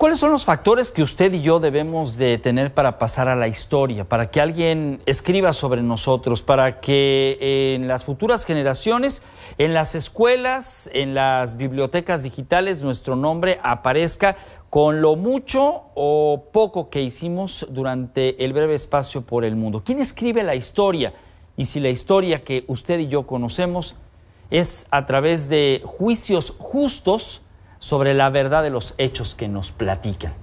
¿cuáles son los factores que usted y yo debemos de tener para pasar a la historia, para que alguien escriba sobre nosotros, para que en las futuras generaciones, en las escuelas, en las bibliotecas digitales, nuestro nombre aparezca con lo mucho o poco que hicimos durante el breve espacio por el mundo? ¿Quién escribe la historia? Y si la historia que usted y yo conocemos es a través de juicios justos sobre la verdad de los hechos que nos platican.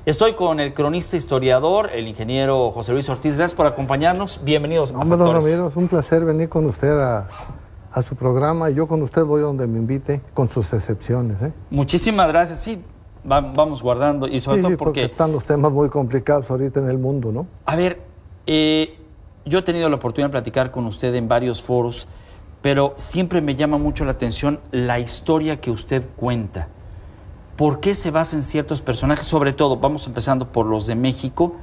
Estoy con el cronista historiador, el ingeniero José Luis Ortiz. Gracias por acompañarnos. Bienvenidos. Hombre, don Ramiro, es un placer venir con usted a su programa. Yo con usted voy donde me invite, con sus excepciones. Muchísimas gracias. Sí, vamos guardando. Y sobre todo porque están los temas muy complicados ahorita en el mundo, ¿no? A ver, yo he tenido la oportunidad de platicar con usted en varios foros, pero siempre me llama mucho la atención la historia que usted cuenta. ¿Por qué se basa en ciertos personajes? Sobre todo, vamos empezando por los de México,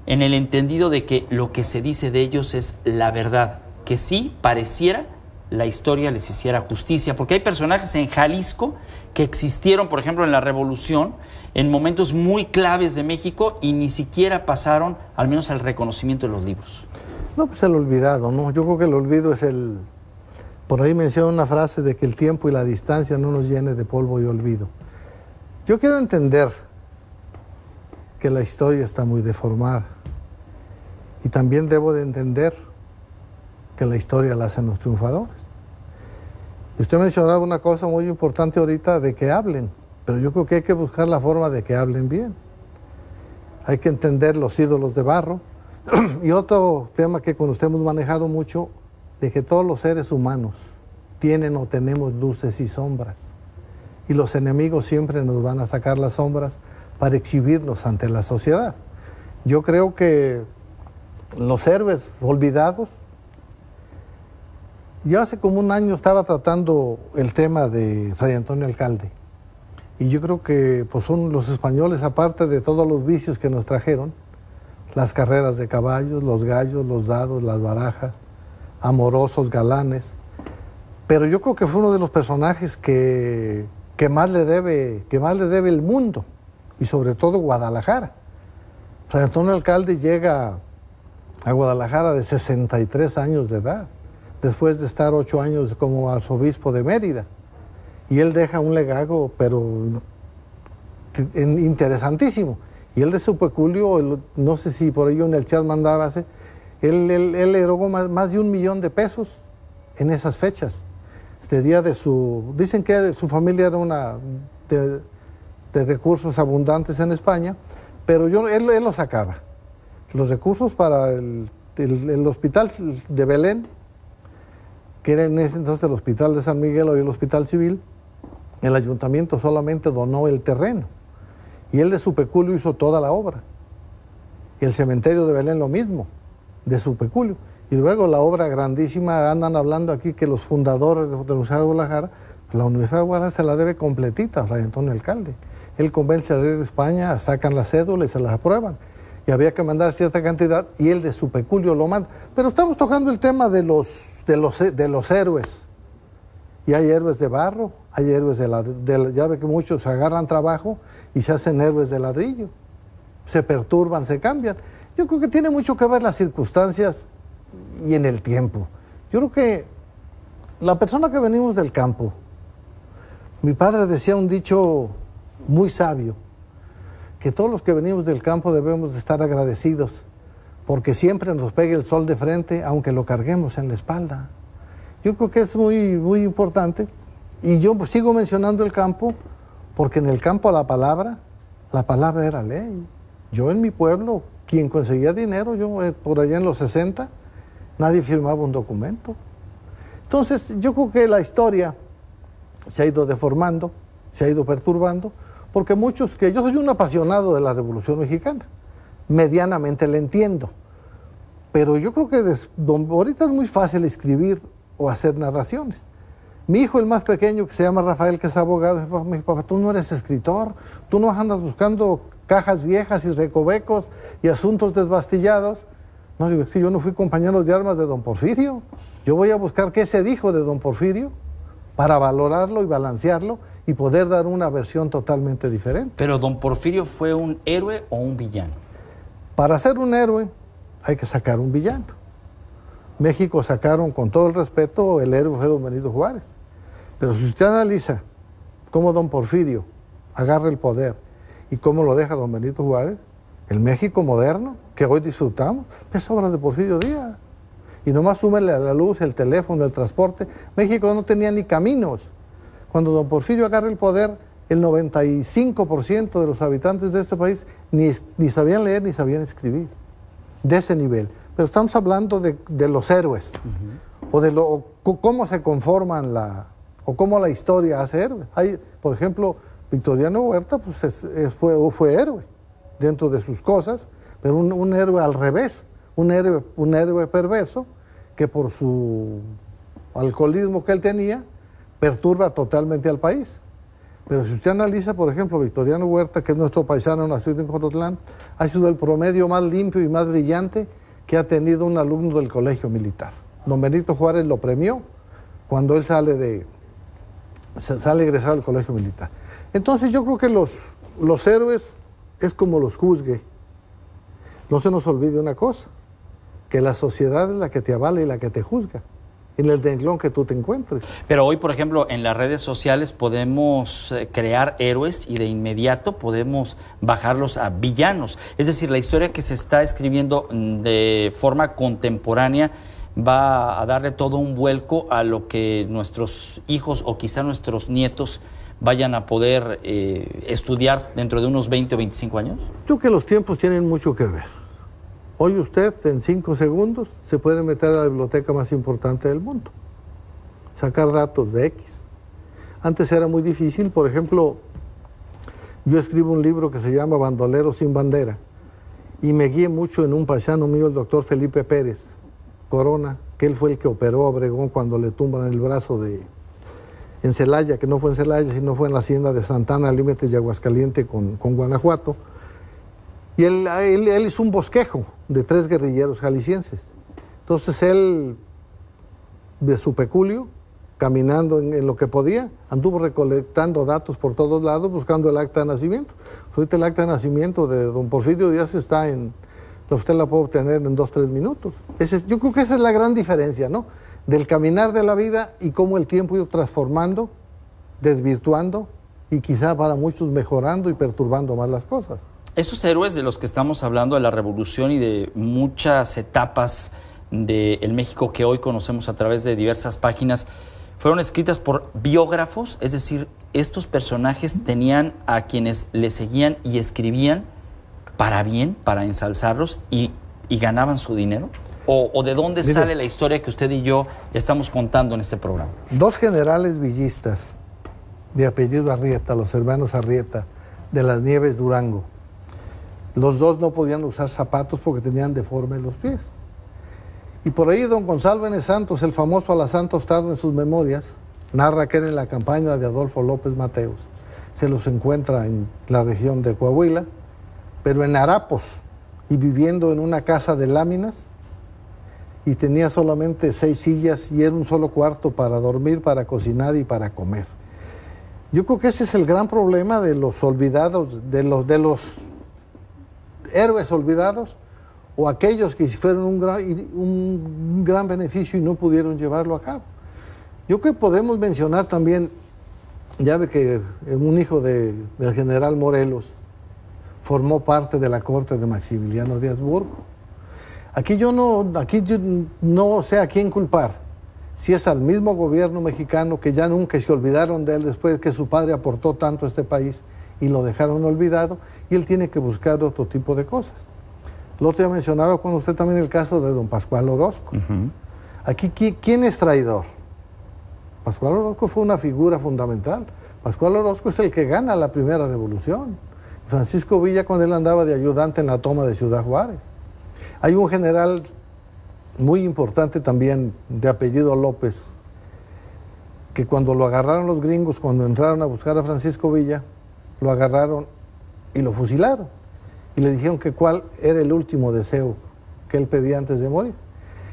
en el entendido de que lo que se dice de ellos es la verdad, que sí pareciera la historia les hiciera justicia, porque hay personajes en Jalisco que existieron, por ejemplo, en la Revolución, en momentos muy claves de México y ni siquiera pasaron, al menos al reconocimiento de los libros. No, pues el olvidado, ¿no? Yo creo que el olvido es el... Por ahí menciona una frase de que el tiempo y la distancia no nos llene de polvo y olvido. Yo quiero entender que la historia está muy deformada y también debo de entender que la historia la hacen los triunfadores. Y usted mencionaba una cosa muy importante ahorita de que hablen, pero yo creo que hay que buscar la forma de que hablen bien. Hay que entender los ídolos de barro y otro tema que con usted hemos manejado mucho, de que todos los seres humanos tienen o tenemos luces y sombras. Y los enemigos siempre nos van a sacar las sombras para exhibirnos ante la sociedad. Yo creo que los héroes olvidados, yo hace como un año estaba tratando el tema de Fray Antonio Alcalde, y yo creo que pues, son los españoles, aparte de todos los vicios que nos trajeron, las carreras de caballos, los gallos, los dados, las barajas, amorosos, galanes, pero yo creo que fue uno de los personajes que más le debe el mundo, y sobre todo Guadalajara. Fray Antonio Alcalde llega a Guadalajara de 63 años de edad, después de estar 8 años como arzobispo de Mérida, y él deja un legado, pero interesantísimo. Y él de su peculio, no sé si por ello en el chat mandaba, él erogó más de 1 millón de pesos en esas fechas. Día de dicen que su familia era una de recursos abundantes en España, pero él lo sacaba. Los recursos para el hospital de Belén, que era en ese entonces el hospital de San Miguel, hoy el hospital civil, el ayuntamiento solamente donó el terreno, y él de su peculio hizo toda la obra. Y el cementerio de Belén lo mismo, de su peculio. Y luego la obra grandísima, andan hablando aquí que los fundadores de la Universidad de Guadalajara, la Universidad de Guadalajara se la debe completita a Fray Antonio Alcalde. Él convence al rey de España, sacan la cédula y se las aprueban. Y había que mandar cierta cantidad y él de su peculio lo manda. Pero estamos tocando el tema de los héroes. Y hay héroes de barro, hay héroes ya ve que muchos agarran trabajo y se hacen héroes de ladrillo. Se perturban, se cambian. Yo creo que tiene mucho que ver las circunstancias y en el tiempo. Yo creo que la persona que venimos del campo, mi padre decía un dicho muy sabio, que todos los que venimos del campo debemos de estar agradecidos, porque siempre nos pega el sol de frente, aunque lo carguemos en la espalda. Yo creo que es muy, muy importante, y yo sigo mencionando el campo, porque en el campo la palabra era ley. Yo en mi pueblo, quien conseguía dinero, yo por allá en los 60, nadie firmaba un documento. Entonces, yo creo que la historia se ha ido deformando, se ha ido perturbando, porque yo soy un apasionado de la Revolución Mexicana, medianamente la entiendo, pero yo creo que ahorita es muy fácil escribir o hacer narraciones. Mi hijo, el más pequeño, que se llama Rafael, que es abogado, me dice: papá, tú no eres escritor, tú no andas buscando cajas viejas y recovecos y asuntos desbastillados. No, digo, es que yo no fui compañero de armas de don Porfirio. Yo voy a buscar qué se dijo de don Porfirio para valorarlo y balancearlo y poder dar una versión totalmente diferente. Pero don Porfirio, ¿fue un héroe o un villano? Para ser un héroe hay que sacar un villano. México sacaron, con todo el respeto, el héroe fue don Benito Juárez. Pero si usted analiza cómo don Porfirio agarra el poder y cómo lo deja don Benito Juárez, el México moderno que hoy disfrutamos es obra de Porfirio Díaz. Y nomás súmele a la luz, el teléfono, el transporte. México no tenía ni caminos. Cuando don Porfirio agarra el poder, el 95% de los habitantes de este país ni sabían leer ni sabían escribir. De ese nivel. Pero estamos hablando de los héroes, o de cómo se conforman o cómo la historia hace héroes. Hay, por ejemplo, Victoriano Huerta pues fue héroe dentro de sus cosas, pero un héroe al revés, un héroe perverso que por su alcoholismo que él tenía perturba totalmente al país. Pero si usted analiza, por ejemplo, Victoriano Huerta, que es nuestro paisano nacido en Jolotlán, ha sido el promedio más limpio y más brillante que ha tenido un alumno del colegio militar. Don Benito Juárez lo premió cuando él sale egresado del colegio militar. Entonces yo creo que los héroes es como los juzgue. No se nos olvide una cosa, que la sociedad es la que te avala y la que te juzga, en el renglón que tú te encuentres. Pero hoy, por ejemplo, en las redes sociales podemos crear héroes y de inmediato podemos bajarlos a villanos. Es decir, la historia que se está escribiendo de forma contemporánea va a darle todo un vuelco a lo que nuestros hijos o quizá nuestros nietos vayan a poder estudiar dentro de unos 20 o 25 años. Yo creo que los tiempos tienen mucho que ver. Hoy usted en 5 segundos se puede meter a la biblioteca más importante del mundo, sacar datos de X. Antes era muy difícil. Por ejemplo, yo escribo un libro que se llama Bandolero sin bandera y me guié mucho en un paisano mío, el doctor Felipe Pérez Corona, que él fue el que operó a Obregón cuando le tumban el brazo en Celaya, que no fue en Celaya, sino fue en la hacienda de Santana, límites de Aguascaliente con Guanajuato. Y él hizo un bosquejo de 3 guerrilleros jaliscienses. Entonces él, de su peculio, caminando en lo que podía, anduvo recolectando datos por todos lados, buscando el acta de nacimiento. Ahorita el acta de nacimiento de don Porfirio Díaz está usted la puede obtener en 2 o 3 minutos. Yo creo que esa es la gran diferencia, ¿no? Del caminar de la vida y cómo el tiempo ha ido transformando, desvirtuando y quizá para muchos mejorando y perturbando más las cosas. Estos héroes de los que estamos hablando, de la revolución y de muchas etapas del México que hoy conocemos a través de diversas páginas, fueron escritas por biógrafos, es decir, estos personajes tenían a quienes les seguían y escribían para bien, para ensalzarlos y ganaban su dinero. ¿O de dónde sale la historia que usted y yo estamos contando en este programa? 2 generales villistas de apellido Arrieta, los hermanos Arrieta, de Las Nieves, Durango. Los 2 no podían usar zapatos porque tenían deformes los pies. Y por ahí don Gonzalo N. Santos, el famoso Alazán Tostado, en sus memorias, narra que era en la campaña de Adolfo López Mateos. Se los encuentra en la región de Coahuila, pero en harapos y viviendo en una casa de láminas, y tenía solamente 6 sillas y era un solo cuarto para dormir, para cocinar y para comer. Yo creo que ese es el gran problema de los olvidados, de los héroes olvidados, o aquellos que fueron un gran beneficio y no pudieron llevarlo a cabo. Yo creo que podemos mencionar también, ya ve que un hijo del general Morelos formó parte de la corte de Maximiliano de Habsburgo. Aquí yo no sé a quién culpar, si es al mismo gobierno mexicano, que ya nunca se olvidaron de él después que su padre aportó tanto a este país y lo dejaron olvidado, y él tiene que buscar otro tipo de cosas. Lo otro día mencionaba con usted también el caso de don Pascual Orozco. Aquí, ¿quién es traidor? Pascual Orozco fue una figura fundamental. Pascual Orozco es el que gana la primera revolución. Francisco Villa, cuando él andaba de ayudante en la toma de Ciudad Juárez. Hay un general muy importante también, de apellido López, que cuando lo agarraron los gringos, cuando entraron a buscar a Francisco Villa, lo agarraron y lo fusilaron. Y le dijeron que cuál era el último deseo que él pedía antes de morir.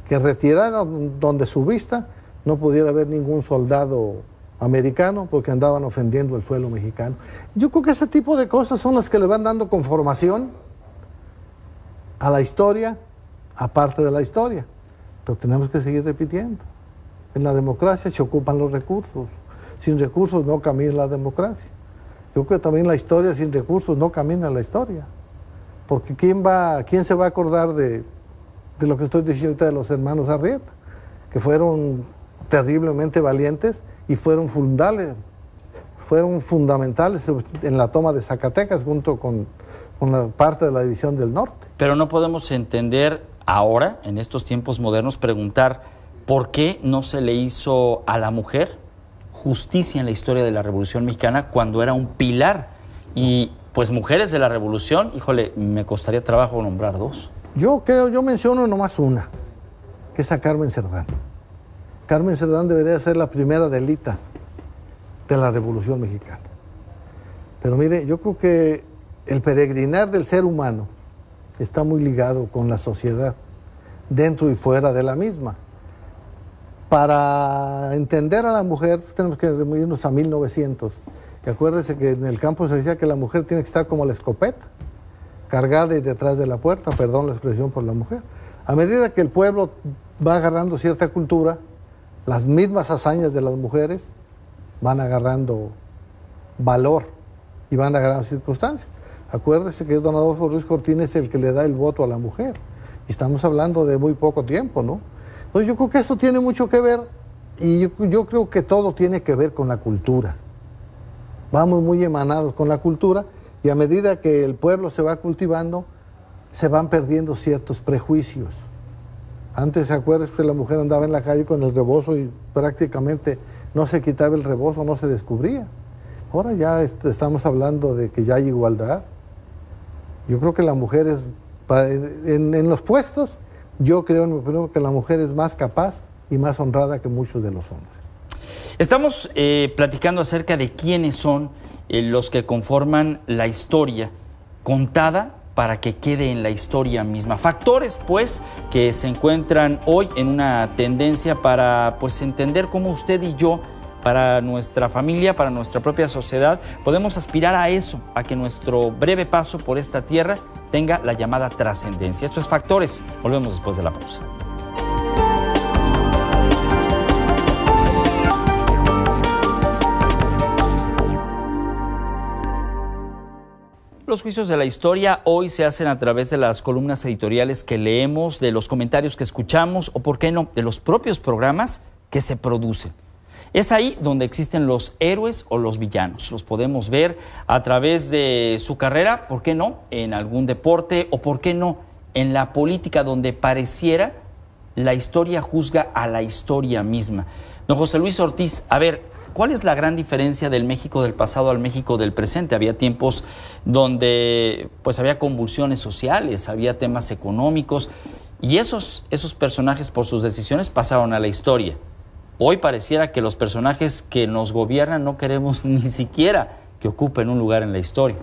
Que retirara donde su vista no pudiera haber ningún soldado americano porque andaban ofendiendo el suelo mexicano. Yo creo que ese tipo de cosas son las que le van dando conformación a la historia, aparte de la historia. Pero tenemos que seguir repitiendo. En la democracia se ocupan los recursos. Sin recursos no camina la democracia. Yo creo que también la historia sin recursos no camina la historia. Porque ¿quién se va a acordar de lo que estoy diciendo ahorita de los hermanos Arrieta? Que fueron terriblemente valientes y fueron fundamentales en la toma de Zacatecas junto con la parte de la División del Norte. Pero no podemos entender ahora, en estos tiempos modernos, preguntar por qué no se le hizo a la mujer justicia en la historia de la Revolución Mexicana cuando era un pilar. Y pues mujeres de la Revolución, híjole, me costaría trabajo nombrar dos. Yo menciono nomás una, que es a Carmen Cerdán. Carmen Cerdán debería ser la primera delita de la Revolución Mexicana. Pero mire, yo creo que el peregrinar del ser humano está muy ligado con la sociedad, dentro y fuera de la misma. Para entender a la mujer tenemos que irnos a 1900. Y acuérdese que en el campo se decía que la mujer tiene que estar como la escopeta, cargada y detrás de la puerta, perdón la expresión por la mujer. A medida que el pueblo va agarrando cierta cultura, las mismas hazañas de las mujeres van agarrando valor y van agarrando circunstancias. Acuérdese que es don Adolfo Ruiz Cortines el que le da el voto a la mujer. Y estamos hablando de muy poco tiempo, ¿no? Entonces yo creo que eso tiene mucho que ver y yo creo que todo tiene que ver con la cultura. Vamos muy emanados con la cultura y a medida que el pueblo se va cultivando, se van perdiendo ciertos prejuicios. Antes, ¿se acuerdan que la mujer andaba en la calle con el rebozo y prácticamente no se quitaba el rebozo, no se descubría? Ahora ya estamos hablando de que ya hay igualdad. Yo creo que la mujer es, en los puestos, yo creo que la mujer es más capaz y más honrada que muchos de los hombres. Estamos platicando acerca de quiénes son los que conforman la historia contada para que quede en la historia misma. Factores, pues, que se encuentran hoy en una tendencia para, pues, entender cómo usted y yo, para nuestra familia, para nuestra propia sociedad, podemos aspirar a eso, a que nuestro breve paso por esta tierra tenga la llamada trascendencia. Estos factores, volvemos después de la pausa. Los juicios de la historia hoy se hacen a través de las columnas editoriales que leemos, de los comentarios que escuchamos o, por qué no, de los propios programas que se producen. Es ahí donde existen los héroes o los villanos. Los podemos ver a través de su carrera, ¿por qué no?, en algún deporte o, ¿por qué no?, en la política, donde pareciera la historia juzga a la historia misma. Don José Luis Ortiz, a ver, ¿cuál es la gran diferencia del México del pasado al México del presente? Había tiempos donde pues había convulsiones sociales, había temas económicos y esos personajes por sus decisiones pasaron a la historia. Hoy pareciera que los personajes que nos gobiernan no queremos ni siquiera que ocupen un lugar en la historia.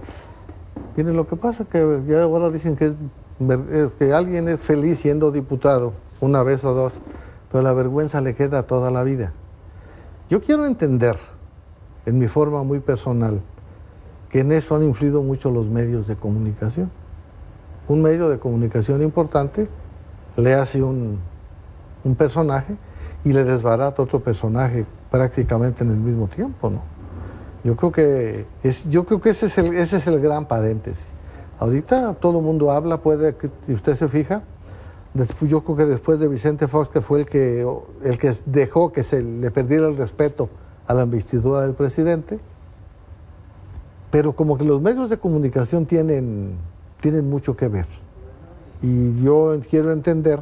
Miren, lo que pasa es que ya ahora dicen que alguien es feliz siendo diputado una vez o dos, pero la vergüenza le queda toda la vida. Yo quiero entender, en mi forma muy personal, que en eso han influido mucho los medios de comunicación. Un medio de comunicación importante le hace un personaje y le desbarata otro personaje prácticamente en el mismo tiempo, ¿no? Yo creo que ese es el gran paréntesis. Ahorita todo el mundo habla, si usted se fija, yo creo que después de Vicente Fox, que fue el que dejó que se le perdiera el respeto a la investidura del presidente, pero como que los medios de comunicación tienen mucho que ver. Y yo quiero entender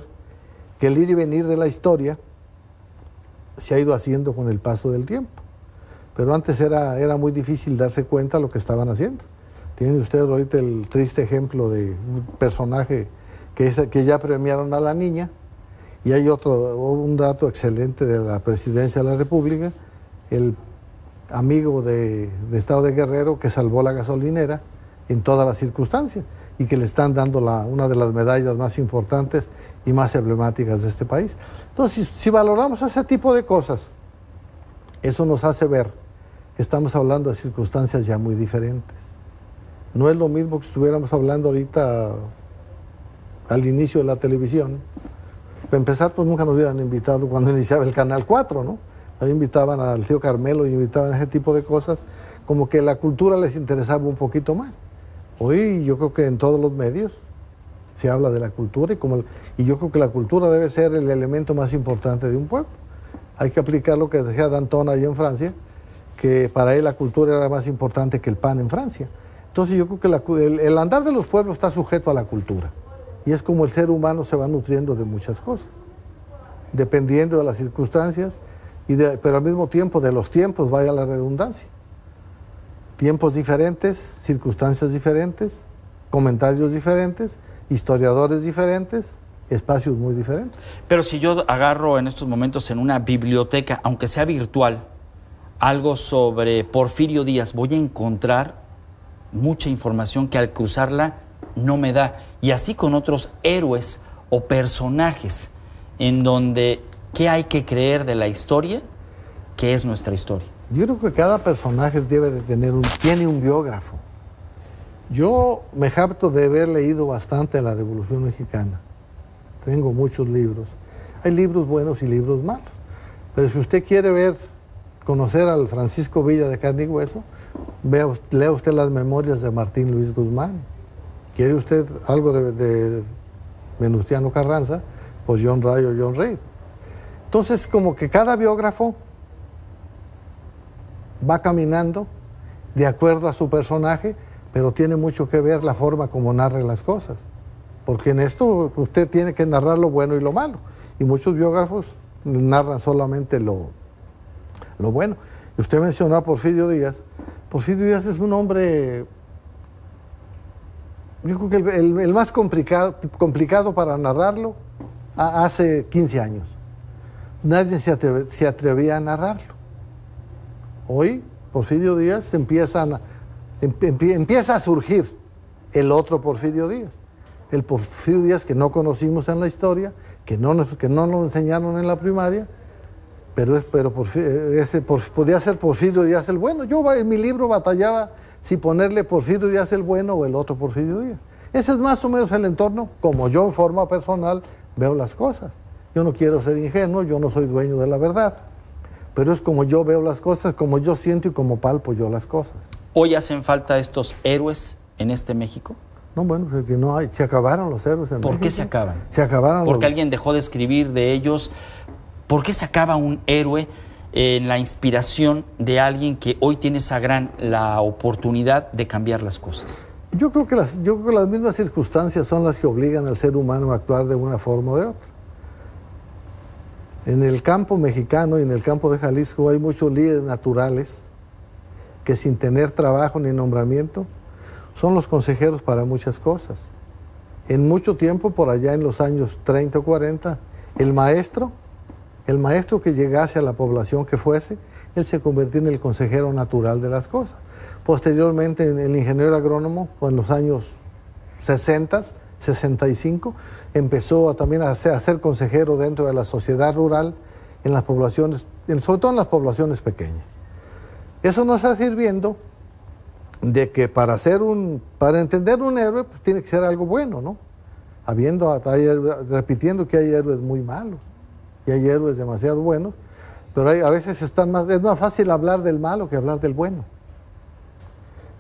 que el ir y venir de la historia se ha ido haciendo con el paso del tiempo. Pero antes era muy difícil darse cuenta de lo que estaban haciendo. Tienen ustedes ahorita el triste ejemplo de un personaje que ya premiaron a la niña, y hay un dato excelente de la Presidencia de la República, el amigo de Estado de Guerrero que salvó la gasolinera en todas las circunstancias y que le están dando una de las medallas más importantes y más emblemáticas de este país. Entonces, si valoramos ese tipo de cosas, Eso nos hace ver que estamos hablando de circunstancias ya muy diferentes. No es lo mismo que estuviéramos hablando ahorita al inicio de la televisión. Para empezar, pues nunca nos hubieran invitado cuando iniciaba el Canal 4, ¿no? Ahí invitaban al tío Carmelo y invitaban a ese tipo de cosas, como que la cultura les interesaba un poquito más. Hoy yo creo que en todos los medios se habla de la cultura y yo creo que la cultura debe ser el elemento más importante de un pueblo. Hay que aplicar lo que decía Danton ahí en Francia, que para él la cultura era más importante que el pan en Francia. Entonces yo creo que el andar de los pueblos está sujeto a la cultura. Y es como el ser humano se va nutriendo de muchas cosas, dependiendo de las circunstancias, pero al mismo tiempo de los tiempos, vaya la redundancia. Tiempos diferentes, circunstancias diferentes, comentarios diferentes, historiadores diferentes, espacios muy diferentes. Pero si yo agarro en estos momentos en una biblioteca, aunque sea virtual, algo sobre Porfirio Díaz, voy a encontrar mucha información que al cruzarla no me da. Y así con otros héroes o personajes en donde ¿qué hay que creer de la historia? ¿Qué es nuestra historia? Yo creo que cada personaje debe de tiene un biógrafo. Yo me jacto de haber leído bastante la Revolución Mexicana. Tengo muchos libros. Hay libros buenos y libros malos. Pero si usted quiere conocer al Francisco Villa de carne y hueso, lea usted las memorias de Martín Luis Guzmán. ¿Quiere usted algo de Venustiano Carranza? Pues John Ray o John Reed. Entonces, como que cada biógrafo va caminando de acuerdo a su personaje, pero tiene mucho que ver la forma como narra las cosas. Porque en esto usted tiene que narrar lo bueno y lo malo. Y muchos biógrafos narran solamente lo bueno. Y usted mencionó a Porfirio Díaz. Porfirio Díaz es un hombre, yo creo que el más complicado para narrarlo hace 15 años. Nadie se atrevía a narrarlo. Hoy, Porfirio Díaz empieza a surgir el otro Porfirio Díaz. El Porfirio Díaz que no conocimos en la historia, que no nos enseñaron en la primaria, pero podía ser Porfirio Díaz el bueno. Yo en mi libro batallaba si ponerle Porfirio Díaz el bueno o el otro Porfirio Díaz. Ese es más o menos el entorno, como yo en forma personal veo las cosas. Yo no quiero ser ingenuo, yo no soy dueño de la verdad, pero es como yo veo las cosas, como yo siento y como palpo yo las cosas. ¿Hoy hacen falta estos héroes en este México? No, bueno, porque no hay, se acabaron los héroes en México. ¿Por qué se acaban? Se acabaron. Porque alguien dejó de escribir de ellos. ¿Por qué se acaba un héroe en la inspiración de alguien que hoy tiene la oportunidad de cambiar las cosas? Yo creo que las mismas circunstancias son las que obligan al ser humano a actuar de una forma o de otra. En el campo mexicano y en el campo de Jalisco hay muchos líderes naturales que sin tener trabajo ni nombramiento son los consejeros para muchas cosas. En mucho tiempo, por allá en los años 30 o 40, el maestro que llegase a la población que fuese, él se convirtió en el consejero natural de las cosas. Posteriormente, el ingeniero agrónomo, en los años 60, 65, empezó también a ser consejero dentro de la sociedad rural, en las poblaciones, sobre todo en las poblaciones pequeñas. Eso nos está sirviendo de que para entender un héroe, pues tiene que ser algo bueno, ¿no? Repitiendo que hay héroes muy malos y hay héroes demasiado buenos, pero a veces es más fácil hablar del malo que hablar del bueno.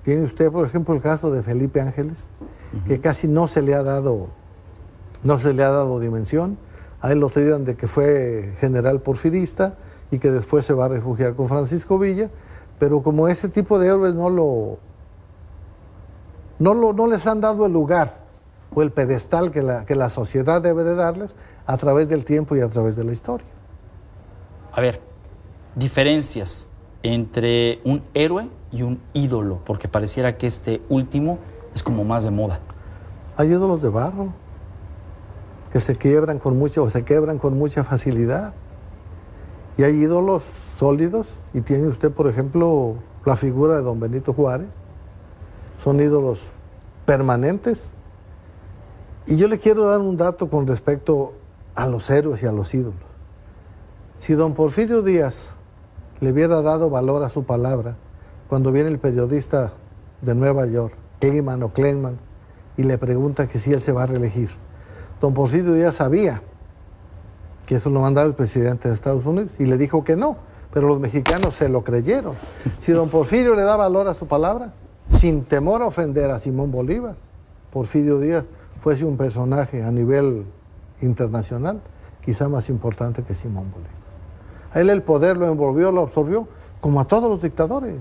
Tiene usted, por ejemplo, el caso de Felipe Ángeles, que casi no se le ha dado dimensión. A él lo tratan de que fue general porfirista y que después se va a refugiar con Francisco Villa, pero como ese tipo de héroes no les han dado el lugar o el pedestal que la sociedad debe de darles a través del tiempo y a través de la historia. A ver, diferencias entre un héroe y un ídolo, porque pareciera que este último es como más de moda. Hay ídolos de barro que se quebran con mucha facilidad. Y hay ídolos sólidos, y tiene usted, por ejemplo, la figura de don Benito Juárez. Son ídolos permanentes. Y yo le quiero dar un dato con respecto a los héroes y a los ídolos. Si don Porfirio Díaz le hubiera dado valor a su palabra cuando viene el periodista de Nueva York, Kleinman, y le pregunta que si él se va a reelegir. Don Porfirio Díaz sabía que eso lo mandaba el presidente de Estados Unidos y le dijo que no, pero los mexicanos se lo creyeron. Si don Porfirio le da valor a su palabra, sin temor a ofender a Simón Bolívar, Porfirio Díaz fuese un personaje a nivel internacional quizá más importante que Simón Bolívar. A él el poder lo envolvió, lo absorbió, como a todos los dictadores.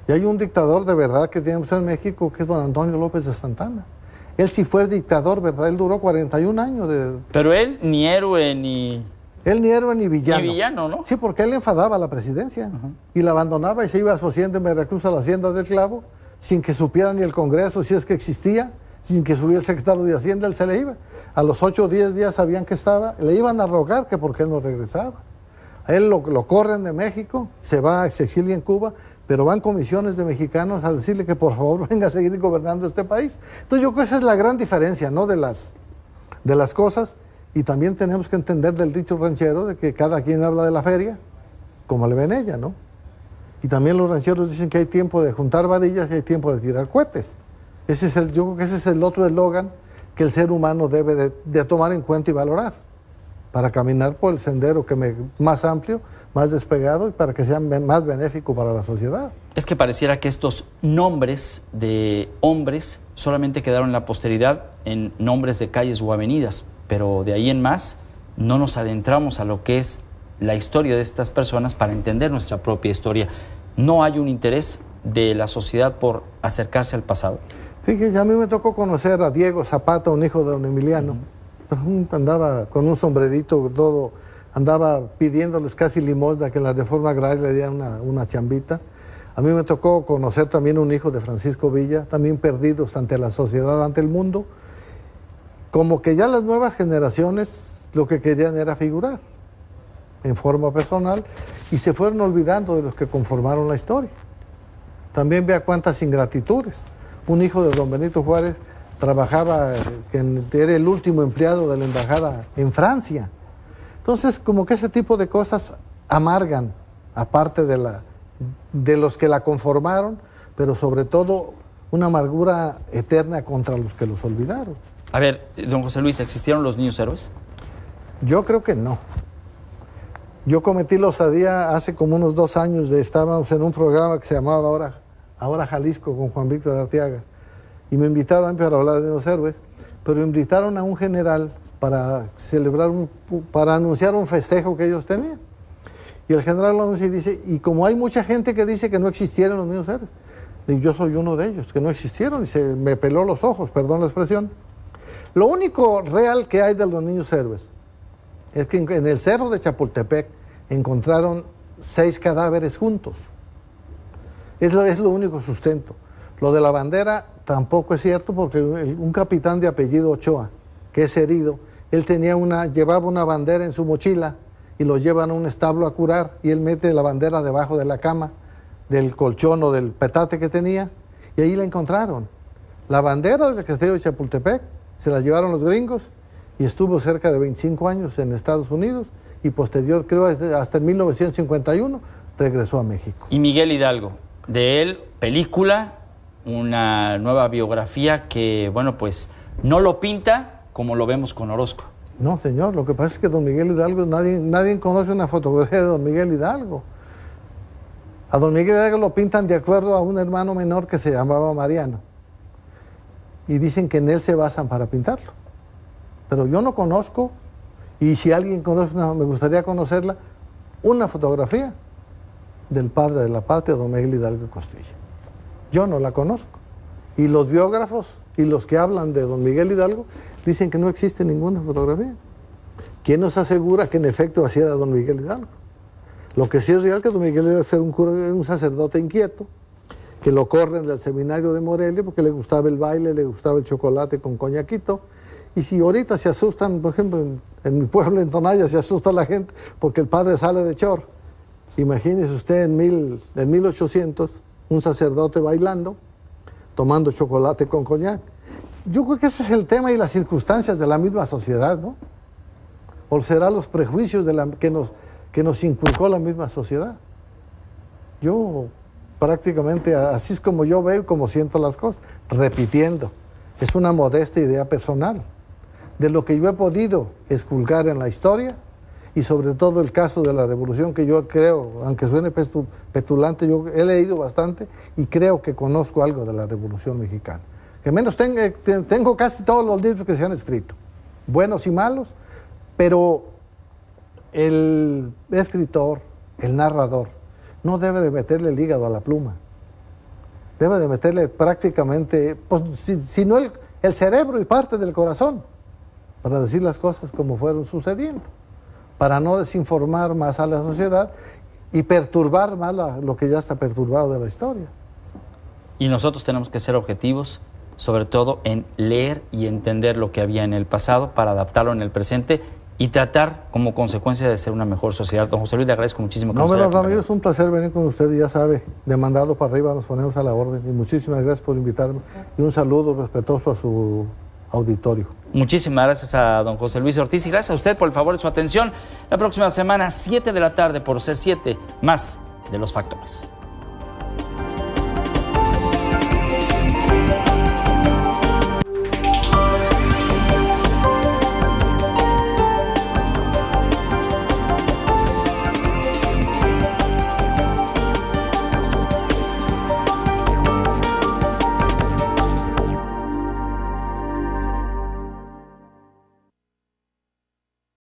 Y hay un dictador de verdad que tenemos en México, que es don Antonio López de Santana. Él sí fue dictador, ¿verdad? Él duró 41 años de... Pero él ni héroe ni... Él ni héroe ni villano. Ni villano, ¿no? Sí, porque él enfadaba a la presidencia y la abandonaba y se iba a su hacienda en Veracruz, a la hacienda del Clavo, sin que supiera ni el Congreso si es que existía, sin que subiera el secretario de Hacienda, él se le iba. A los 8 o 10 días sabían que estaba, le iban a rogar que por qué no regresaba. A él lo corren de México, se exilia en Cuba, pero van comisiones de mexicanos a decirle que por favor venga a seguir gobernando este país. Entonces yo creo que esa es la gran diferencia, ¿no?, de las cosas, y también tenemos que entender del dicho ranchero de que cada quien habla de la feria como le ven ella, ¿no? Y también los rancheros dicen que hay tiempo de juntar varillas y hay tiempo de tirar cohetes. Yo creo que ese es el otro eslogan que el ser humano debe de tomar en cuenta y valorar para caminar por el sendero más amplio, más despegado y para que sea más benéfico para la sociedad. Es que pareciera que estos nombres de hombres solamente quedaron en la posteridad en nombres de calles o avenidas, pero de ahí en más no nos adentramos a lo que es la historia de estas personas para entender nuestra propia historia. No hay un interés de la sociedad por acercarse al pasado. Fíjese, a mí me tocó conocer a Diego Zapata, un hijo de don Emiliano. Andaba con un sombrerito todo, andaba pidiéndoles casi limosna que en la reforma agraria le dieran una chambita. A mí me tocó conocer también un hijo de Francisco Villa, también perdidos ante la sociedad, ante el mundo. Como que ya las nuevas generaciones lo que querían era figurar en forma personal y se fueron olvidando de los que conformaron la historia. También vea cuántas ingratitudes. Un hijo de don Benito Juárez trabajaba, era el último empleado de la embajada en Francia. Entonces, como que ese tipo de cosas amargan, aparte de los que la conformaron, pero sobre todo una amargura eterna contra los que los olvidaron. A ver, don José Luis, ¿existieron los niños héroes? Yo creo que no. Yo cometí la osadía hace como unos 2 años, estábamos en un programa que se llamaba Ahora Jalisco con Juan Víctor Arteaga, y me invitaron para hablar de los héroes, pero invitaron a un general para para anunciar un festejo que ellos tenían. Y el general lo anuncia y dice, y como hay mucha gente que dice que no existieron los niños héroes, y yo soy uno de ellos, que no existieron, y se me peló los ojos, perdón la expresión. Lo único real que hay de los niños héroes es que en el cerro de Chapultepec encontraron 6 cadáveres juntos. Es lo único sustento. Lo de la bandera tampoco es cierto, porque un capitán de apellido Ochoa, que es herido, él llevaba una bandera en su mochila y lo llevan a un establo a curar y él mete la bandera debajo de la cama, del colchón o del petate que tenía, y ahí la encontraron. La bandera del castillo de Chapultepec se la llevaron los gringos y estuvo cerca de 25 años en Estados Unidos y posterior, creo, hasta 1951, regresó a México. Y Miguel Hidalgo, de él, película, una nueva biografía que, bueno, pues no lo pinta como lo vemos con Orozco. No, señor, lo que pasa es que don Miguel Hidalgo, nadie conoce una fotografía de don Miguel Hidalgo. A don Miguel Hidalgo lo pintan de acuerdo a un hermano menor que se llamaba Mariano. Y dicen que en él se basan para pintarlo. Pero yo no conozco, y si alguien conoce, me gustaría conocerla, una fotografía del padre de la patria, don Miguel Hidalgo Costilla. Yo no la conozco. Y los biógrafos y los que hablan de don Miguel Hidalgo dicen que no existe ninguna fotografía. ¿Quién nos asegura que en efecto así era don Miguel Hidalgo? Lo que sí es real que don Miguel Hidalgo era un sacerdote inquieto, que lo corren del seminario de Morelia porque le gustaba el baile, le gustaba el chocolate con coñaquito. Y si ahorita se asustan, por ejemplo, en mi pueblo, en Tonaya, se asusta la gente porque el padre sale de chor. Imagínese usted en 1800, un sacerdote bailando, tomando chocolate con coñac. Yo creo que ese es el tema y las circunstancias de la misma sociedad, ¿no? O será los prejuicios que nos inculcó la misma sociedad. Yo prácticamente así es como yo veo y como siento las cosas, repitiendo. Es una modesta idea personal de lo que yo he podido esculcar en la historia y sobre todo el caso de la revolución, que yo creo, aunque suene petulante, yo he leído bastante y creo que conozco algo de la Revolución Mexicana. Que menos tengo casi todos los libros que se han escrito, buenos y malos, pero el escritor, el narrador, no debe de meterle el hígado a la pluma. Debe de meterle prácticamente, pues, si no el cerebro y parte del corazón, para decir las cosas como fueron sucediendo, para no desinformar más a la sociedad y perturbar más lo que ya está perturbado de la historia. Y nosotros tenemos que ser objetivos, sobre todo en leer y entender lo que había en el pasado para adaptarlo en el presente y tratar como consecuencia de ser una mejor sociedad. Don José Luis, le agradezco muchísimo. No, don Ramiro, es un placer venir con usted, ya sabe, de mandado para arriba nos ponemos a la orden. Y muchísimas gracias por invitarme y un saludo respetuoso a su auditorio. Muchísimas gracias a don José Luis Ortiz y gracias a usted por el favor de su atención. La próxima semana, 7 de la tarde por C7, más de Los Factores.